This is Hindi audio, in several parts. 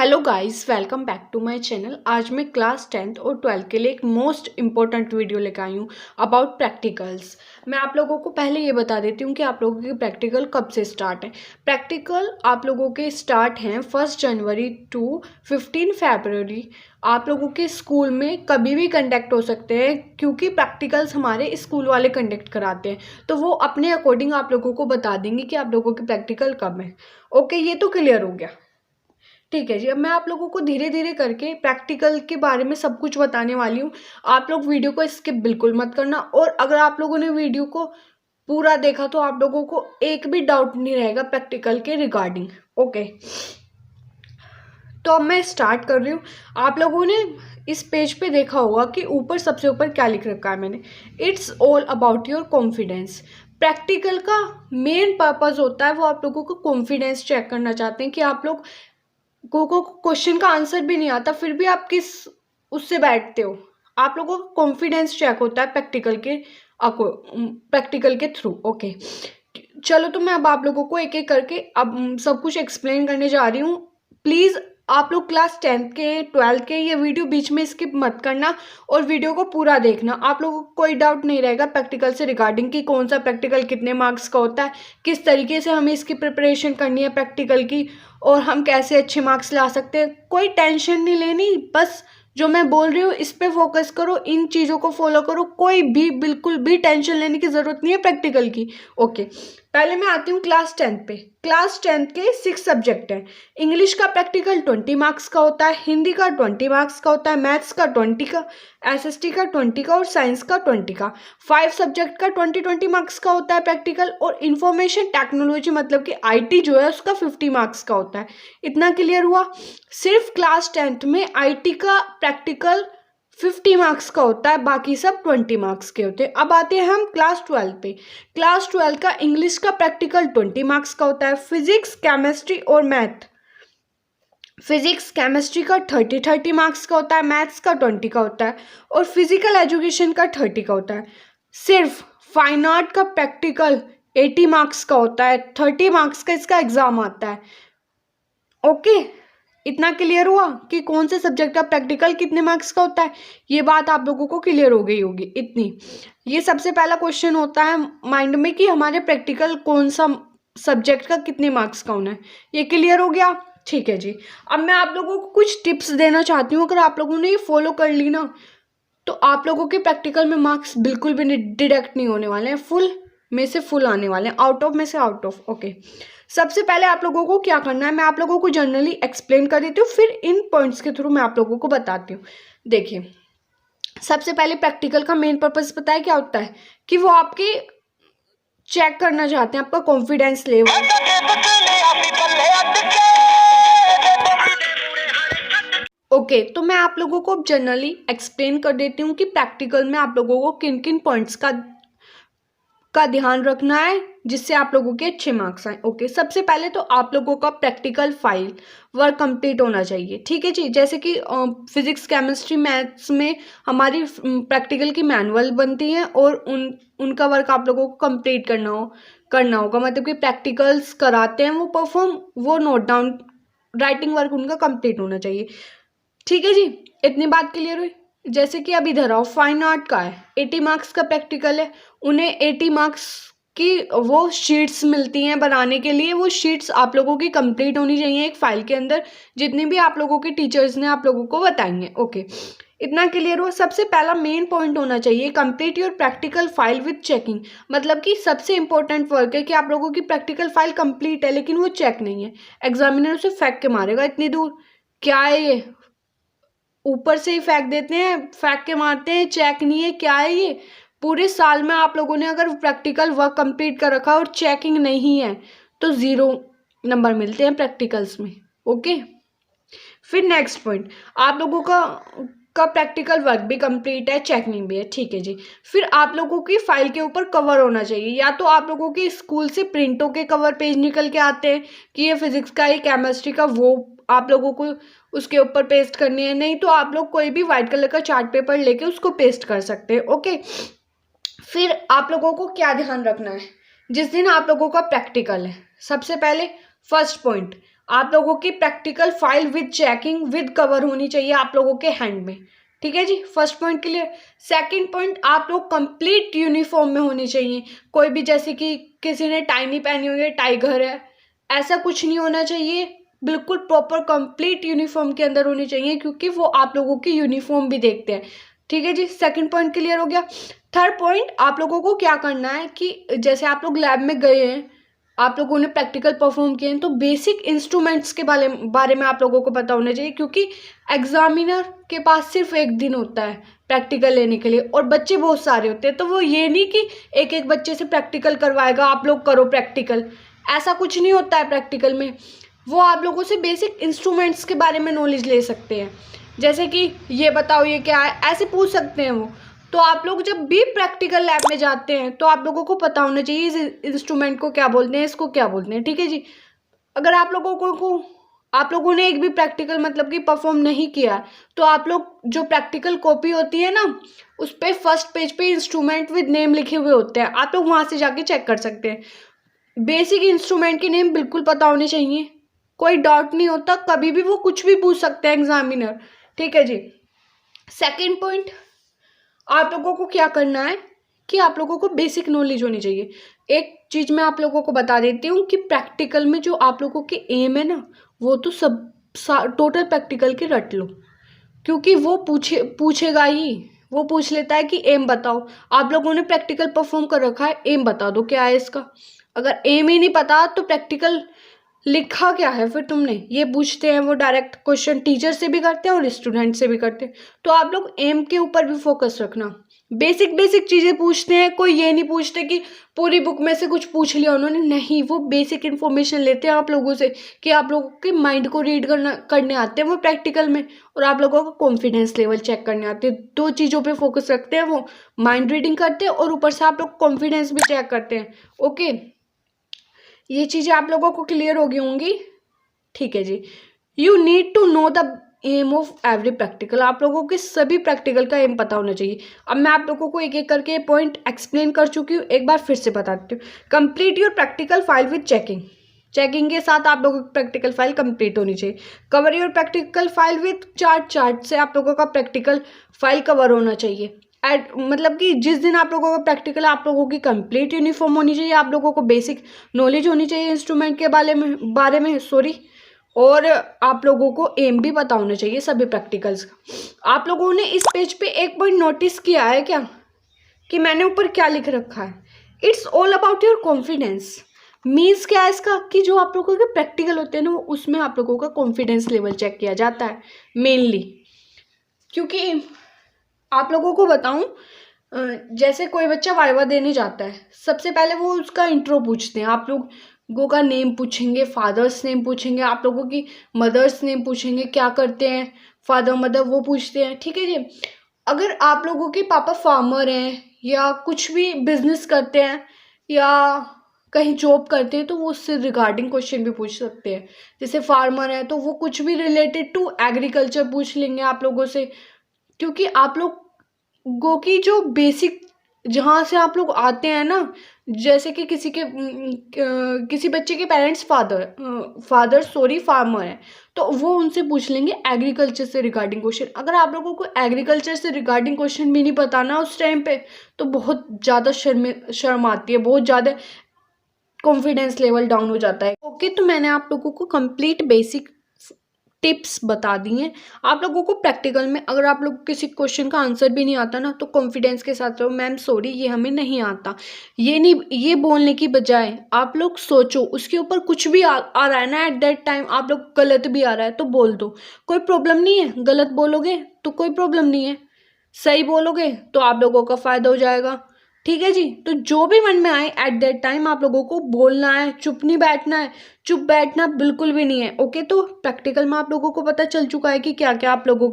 Hello guys, welcome back to my channel. आज मैं क्लास 10th और 12th के लिए एक मोस्ट इम्पोर्टेंट वीडियो लेकर आई हूँ अबाउट प्रैक्टिकल्स। मैं आप लोगों को पहले ये बता देती हूँ कि आप लोगों के प्रैक्टिकल कब से स्टार्ट है। प्रैक्टिकल आप लोगों के स्टार्ट हैं 1 जनवरी टू 15 फरवरी। आप लोगों के स्कूल में कभी भी कंडक्ट हो सकते हैं, क्योंकि प्रैक्टिकल्स हमारे स्कूल वाले कंडक्ट कराते हैं, तो वो अपने अकॉर्डिंग आप लोगों को बता देंगे कि आप लोगों के प्रैक्टिकल कब है। ओके, ये तो क्लियर हो गया। ठीक है जी, अब मैं आप लोगों को धीरे धीरे करके प्रैक्टिकल के बारे में सब कुछ बताने वाली हूँ। आप लोग वीडियो को स्किप बिल्कुल मत करना, और अगर आप लोगों ने वीडियो को पूरा देखा तो आप लोगों को एक भी डाउट नहीं रहेगा प्रैक्टिकल के रिगार्डिंग। ओके, तो अब मैं स्टार्ट कर रही हूँ। आप लोगों ने इस पेज पे देखा होगा कि ऊपर सबसे ऊपर क्या लिख रखा है मैंने, it's all about your confidence. Practical का मेन पर्पज होता है वो आप लोगों को कॉन्फिडेंस चेक करना चाहते हैं कि आप लोग को क्वेश्चन का आंसर भी नहीं आता फिर भी आप किस उससे बैठते हो। आप लोगों का कॉन्फिडेंस चेक होता है प्रैक्टिकल के थ्रू। ओके, चलो तो मैं अब आप लोगों को एक एक करके अब सब कुछ एक्सप्लेन करने जा रही हूँ। प्लीज़ आप लोग क्लास 10th के 12th के ये वीडियो बीच में स्किप मत करना और वीडियो को पूरा देखना। आप लोगों को कोई डाउट नहीं रहेगा प्रैक्टिकल से रिगार्डिंग कि कौन सा प्रैक्टिकल कितने मार्क्स का होता है, किस तरीके से हमें इसकी प्रिपरेशन करनी है प्रैक्टिकल की, और हम कैसे अच्छे मार्क्स ला सकते हैं। कोई टेंशन नहीं लेनी, बस जो मैं बोल रही हूँ इस पे फोकस करो, इन चीज़ों को फॉलो करो। कोई भी बिल्कुल भी टेंशन लेने की ज़रूरत नहीं है प्रैक्टिकल की। ओके, पहले मैं आती हूँ क्लास 10th पे। क्लास 10th के 6 सब्जेक्ट हैं। इंग्लिश का प्रैक्टिकल 20 मार्क्स का होता है, हिंदी का 20 मार्क्स का होता है, मैथ्स का 20 का, एसएसटी का 20 का और साइंस का 20 का। 5 सब्जेक्ट का 20 मार्क्स का होता है प्रैक्टिकल, और इंफॉर्मेशन टेक्नोलॉजी मतलब कि आईटी जो है उसका 50 मार्क्स का होता है। इतना क्लियर हुआ। सिर्फ क्लास 10th में आईटी का प्रैक्टिकल 50 मार्क्स का होता है, बाकी सब 20 मार्क्स के होते हैं। अब आते हैं हम क्लास 12 पे। क्लास 12 का इंग्लिश का प्रैक्टिकल 20 मार्क्स का होता है, फिजिक्स केमिस्ट्री और मैथ, फिजिक्स केमिस्ट्री का 30 मार्क्स का होता है, मैथ्स का 20 का होता है, और फिजिकल एजुकेशन का 30 का होता है। सिर्फ फाइन आर्ट का प्रैक्टिकल 80 मार्क्स का होता है, 30 मार्क्स का इसका एग्जाम आता है। ओके, इतना क्लियर हुआ कि कौन से सब्जेक्ट का प्रैक्टिकल कितने मार्क्स का होता है। ये बात आप लोगों को क्लियर हो गई होगी इतनी। ये सबसे पहला क्वेश्चन होता है माइंड में कि हमारे प्रैक्टिकल कौन सा सब्जेक्ट का कितने मार्क्स का होना है। ये क्लियर हो गया। ठीक है जी, अब मैं आप लोगों को कुछ टिप्स देना चाहती हूँ। अगर आप लोगों ने ये फॉलो कर ली ना तो आप लोगों के प्रैक्टिकल में मार्क्स बिल्कुल भी डिडक्ट नहीं होने वाले हैं, फुल में से फुल आने वाले हैं, आउट ऑफ में से आउट ऑफ। ओके, सबसे पहले आप लोगों को क्या करना है मैं आप लोगों को जनरली एक्सप्लेन कर देती हूँ, फिर इन पॉइंट्स के थ्रू मैं आप लोगों को बताती हूँ। देखिए, सबसे पहले प्रैक्टिकल का मेन पर्पस पता है क्या होता है, कि वो आपके चेक करना चाहते हैं आपका कॉन्फिडेंस लेवल। ओके, तो मैं आप लोगों को जनरली एक्सप्लेन कर देती हूँ कि प्रैक्टिकल में आप लोगों को किन किन पॉइंट्स का ध्यान रखना है जिससे आप लोगों के अच्छे मार्क्स आए। ओके, सबसे पहले तो आप लोगों का प्रैक्टिकल फाइल वर्क कंप्लीट होना चाहिए। ठीक है जी, जैसे कि फिजिक्स केमिस्ट्री मैथ्स में हमारी प्रैक्टिकल की मैनुअल बनती है, और उनका वर्क आप लोगों को कंप्लीट करना होगा। मतलब कि प्रैक्टिकल्स कराते हैं वो परफॉर्म, वो नोट डाउन राइटिंग वर्क उनका कंप्लीट होना चाहिए। ठीक है जी, इतनी बात क्लियर हुई। जैसे कि अब इधर आओ, फाइन आर्ट का है, 80 मार्क्स का प्रैक्टिकल है। उन्हें 80 मार्क्स की वो शीट्स मिलती हैं बनाने के लिए। वो शीट्स आप लोगों की कंप्लीट होनी चाहिए एक फाइल के अंदर, जितनी भी आप लोगों के टीचर्स ने आप लोगों को बताएंगे। ओके, इतना क्लियर हो। सबसे पहला मेन पॉइंट होना चाहिए, complete your practical file with checking. मतलब कि सबसे इंपॉर्टेंट वर्क है कि आप लोगों की प्रैक्टिकल फाइल कंप्लीट है लेकिन वो चेक नहीं है। एग्जामिनर उसे फेंक के मारेगा इतनी दूर। क्या है ये, ऊपर से ही फेंक देते हैं, फेंक के मारते हैं, चेक नहीं है। क्या है ये, पूरे साल में आप लोगों ने अगर प्रैक्टिकल वर्क कंप्लीट कर रखा और चेकिंग नहीं है तो 0 नंबर मिलते हैं प्रैक्टिकल्स में। ओके, फिर नेक्स्ट पॉइंट, आप लोगों का प्रैक्टिकल वर्क भी कंप्लीट है, चेकिंग भी है। ठीक है जी, फिर आप लोगों की फाइल के ऊपर कवर होना चाहिए। या तो आप लोगों के स्कूल से प्रिंटों के कवर पेज निकल के आते हैं कि ये फिजिक्स का, ये केमिस्ट्री का, वो आप लोगों को उसके ऊपर पेस्ट करनी है। नहीं तो आप लोग कोई भी व्हाइट कलर का चार्ट पेपर लेके उसको पेस्ट कर सकते हैं। ओके, फिर आप लोगों को क्या ध्यान रखना है जिस दिन आप लोगों का प्रैक्टिकल है। सबसे पहले फर्स्ट पॉइंट, आप लोगों की practical file with checking with cover होनी चाहिए आप लोगों के हैंड में। ठीक है जी, first point clear. Second point, आप लोग कंप्लीट यूनिफॉर्म में होनी चाहिए। कोई भी जैसे कि किसी ने टाई नहीं पहनी हुई है, टाइगर है, ऐसा कुछ नहीं होना चाहिए। बिल्कुल प्रॉपर कंप्लीट यूनिफॉर्म के अंदर होनी चाहिए, क्योंकि वो आप लोगों की यूनिफॉर्म भी देखते हैं। ठीक है जी, सेकंड पॉइंट क्लियर हो गया। थर्ड पॉइंट, आप लोगों को क्या करना है कि जैसे आप लोग लैब में गए हैं, आप लोगों ने प्रैक्टिकल परफॉर्म किए हैं, तो बेसिक इंस्ट्रूमेंट्स के बारे में आप लोगों को पता होना चाहिए, क्योंकि एग्जामिनर के पास सिर्फ एक दिन होता है प्रैक्टिकल लेने के लिए, और बच्चे बहुत सारे होते हैं। तो वो ये नहीं कि एक एक बच्चे से प्रैक्टिकल करवाएगा, आप लोग करो प्रैक्टिकल, ऐसा कुछ नहीं होता है प्रैक्टिकल में। वो आप लोगों से बेसिक इंस्ट्रूमेंट्स के बारे में नॉलेज ले सकते हैं, जैसे कि ये बताओ ये क्या है, ऐसे पूछ सकते हैं वो। तो आप लोग जब भी प्रैक्टिकल लैब में जाते हैं तो आप लोगों को पता होना चाहिए इस इंस्ट्रूमेंट को क्या बोलते हैं, इसको क्या बोलते हैं। ठीक है जी, अगर आप लोगों ने एक भी प्रैक्टिकल मतलब कि परफॉर्म नहीं किया, तो आप लोग जो प्रैक्टिकल कॉपी होती है ना, उस पर फर्स्ट पेज पे इंस्ट्रूमेंट विद नेम लिखे हुए होते हैं, आप लोग वहाँ से जाके चेक कर सकते हैं। बेसिक इंस्ट्रूमेंट के नेम बिल्कुल पता होने चाहिए, कोई डाउट नहीं होता, कभी भी वो कुछ भी पूछ सकते हैं एग्जामिनर। ठीक है जी, सेकंड पॉइंट, आप लोगों को क्या करना है कि आप लोगों को बेसिक नॉलेज होनी चाहिए। एक चीज़ मैं आप लोगों को बता देती हूँ कि प्रैक्टिकल में जो आप लोगों के एम है ना, वो तो टोटल प्रैक्टिकल के रट लो, क्योंकि वो पूछेगा ही। वो पूछ लेता है कि एम बताओ, आप लोगों ने प्रैक्टिकल परफॉर्म कर रखा है, एम बता दो क्या है इसका। अगर एम ही नहीं पता तो प्रैक्टिकल लिखा क्या है फिर तुमने, ये पूछते हैं वो। डायरेक्ट क्वेश्चन टीचर से भी करते हैं और स्टूडेंट से भी करते हैं। तो आप लोग एम के ऊपर भी फोकस रखना। बेसिक बेसिक चीज़ें पूछते हैं, कोई ये नहीं पूछते कि पूरी बुक में से कुछ पूछ लिया उन्होंने, नहीं, वो बेसिक इन्फॉर्मेशन लेते हैं आप लोगों से कि आप लोगों के माइंड को रीड करने आते हैं वो प्रैक्टिकल में, और आप लोगों का कॉन्फिडेंस लेवल चेक करने आते हैं। दो चीज़ों पे फोकस रखते हैं वो, माइंड रीडिंग करते हैं और ऊपर से आप लोग कॉन्फिडेंस भी चेक करते हैं। ओके, ये चीज़ें आप लोगों को क्लियर हो गई होंगी। ठीक है जी, you need to know the aim of every practical. आप लोगों के सभी प्रैक्टिकल का एम पता होना चाहिए। अब मैं आप लोगों को एक एक करके पॉइंट एक्सप्लेन कर चुकी हूँ, एक बार फिर से बताती हूँ। Complete your practical file with checking, checking के साथ आप लोगों की प्रैक्टिकल फाइल कंप्लीट होनी चाहिए। Cover your practical file with chart, chart से आप लोगों का प्रैक्टिकल फाइल कवर होना चाहिए। मतलब कि जिस दिन आप लोगों का प्रैक्टिकल, आप लोगों की कंप्लीट यूनिफॉर्म होनी चाहिए, आप लोगों को बेसिक नॉलेज होनी चाहिए इंस्ट्रूमेंट के बारे में सॉरी, और आप लोगों को एम भी पता होना चाहिए सभी प्रैक्टिकल्स का। आप लोगों ने इस पेज पे एक पॉइंट नोटिस किया है क्या कि मैंने ऊपर क्या लिख रखा है? It's all about your confidence. Means क्या है इसका कि जो आप लोगों के प्रैक्टिकल होते हैं ना, उसमें आप लोगों का कॉन्फिडेंस लेवल चेक किया जाता है मेनली। क्योंकि आप लोगों को बताऊं, जैसे कोई बच्चा वाइवा देने जाता है, सबसे पहले वो उसका इंट्रो पूछते हैं, आप लोगों का नेम पूछेंगे, फादर्स नेम पूछेंगे, आप लोगों की मदर्स नेम पूछेंगे, क्या करते हैं फादर मदर वो पूछते हैं। ठीक है जी, अगर आप लोगों के पापा फार्मर हैं या कुछ भी बिजनेस करते हैं या कहीं जॉब करते हैं, तो वो उससे रिगार्डिंग क्वेश्चन भी पूछ सकते हैं। जैसे फार्मर है तो वो कुछ भी रिलेटेड टू एग्रीकल्चर पूछ लेंगे आप लोगों से, क्योंकि आप लोगों की जो बेसिक जहाँ से आप लोग आते हैं ना, जैसे कि किसी बच्चे के पेरेंट्स फार्मर हैं, तो वो उनसे पूछ लेंगे एग्रीकल्चर से रिगार्डिंग क्वेश्चन। अगर आप लोगों को एग्रीकल्चर से रिगार्डिंग क्वेश्चन भी नहीं पता ना उस टाइम पे, तो बहुत ज़्यादा शर्म आती है, बहुत ज़्यादा कॉन्फिडेंस लेवल डाउन हो जाता है। ओके, तो मैंने आप लोगों को कंप्लीट बेसिक टिप्स बता दी हैं। आप लोगों को प्रैक्टिकल में अगर आप लोग किसी क्वेश्चन का आंसर भी नहीं आता ना, तो कॉन्फिडेंस के साथ रहो, मैम सॉरी ये हमें नहीं आता, ये बोलने की बजाय आप लोग सोचो, उसके ऊपर कुछ भी आ रहा है ना एट दैट टाइम, आप लोग गलत भी आ रहा है तो बोल दो, कोई प्रॉब्लम नहीं है। गलत बोलोगे तो कोई प्रॉब्लम नहीं है, सही बोलोगे तो आप लोगों का फ़ायदा हो जाएगा। ठीक है जी, तो जो भी मन में आए एट दैट टाइम आप लोगों को बोलना है, चुप नहीं बैठना है, चुप बैठना बिल्कुल भी नहीं है। ओके, तो प्रैक्टिकल में आप लोगों को पता चल चुका है कि क्या क्या आप लोगों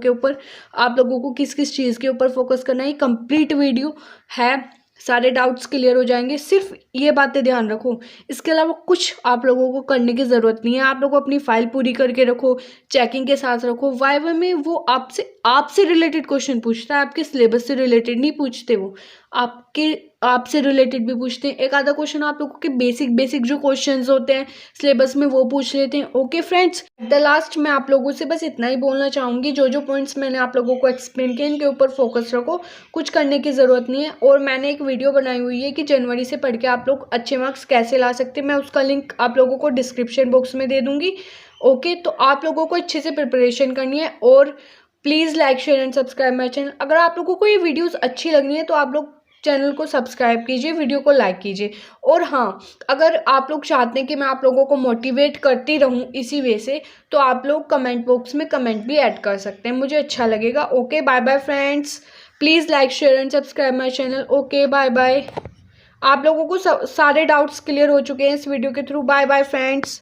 को किस किस चीज़ के ऊपर फोकस करना है। कंप्लीट वीडियो है, सारे डाउट्स क्लियर हो जाएंगे। सिर्फ ये बातें ध्यान रखो, इसके अलावा कुछ आप लोगों को करने की ज़रूरत नहीं है। आप लोग अपनी फाइल पूरी करके रखो, चेकिंग के साथ रखो, वाइवा में वो आपसे आपसे रिलेटेड क्वेश्चन पूछता है, आपके सिलेबस से रिलेटेड नहीं पूछते वो, आपसे रिलेटेड भी पूछते हैं। एक आधा क्वेश्चन आप लोगों के बेसिक जो क्वेश्चंस होते हैं सिलेबस में वो पूछ लेते हैं। ओके फ्रेंड्स, द लास्ट मैं आप लोगों से बस इतना ही बोलना चाहूँगी, जो पॉइंट्स मैंने आप लोगों को एक्सप्लेन किए इनके ऊपर फोकस रखो, कुछ करने की ज़रूरत नहीं है। और मैंने एक वीडियो बनाई हुई है कि जनवरी से पढ़ के आप लोग अच्छे मार्क्स कैसे ला सकते हैं, मैं उसका लिंक आप लोगों को डिस्क्रिप्शन बॉक्स में दे दूँगी। ओके, तो आप लोगों को अच्छे से प्रिपरेशन करनी है। और please like share and subscribe my channel. अगर आप लोगों को ये वीडियोस अच्छी लगनी है तो आप लोग चैनल को सब्सक्राइब कीजिए, वीडियो को लाइक कीजिए। और हाँ, अगर आप लोग चाहते हैं कि मैं आप लोगों को मोटिवेट करती रहूं इसी वे से, तो आप लोग कमेंट बॉक्स में कमेंट भी ऐड कर सकते हैं, मुझे अच्छा लगेगा। Okay, bye bye friends, please like share and subscribe my channel. Okay, bye bye. आप लोगों को सारे डाउट्स क्लियर हो चुके हैं इस वीडियो के थ्रू। Bye bye friends.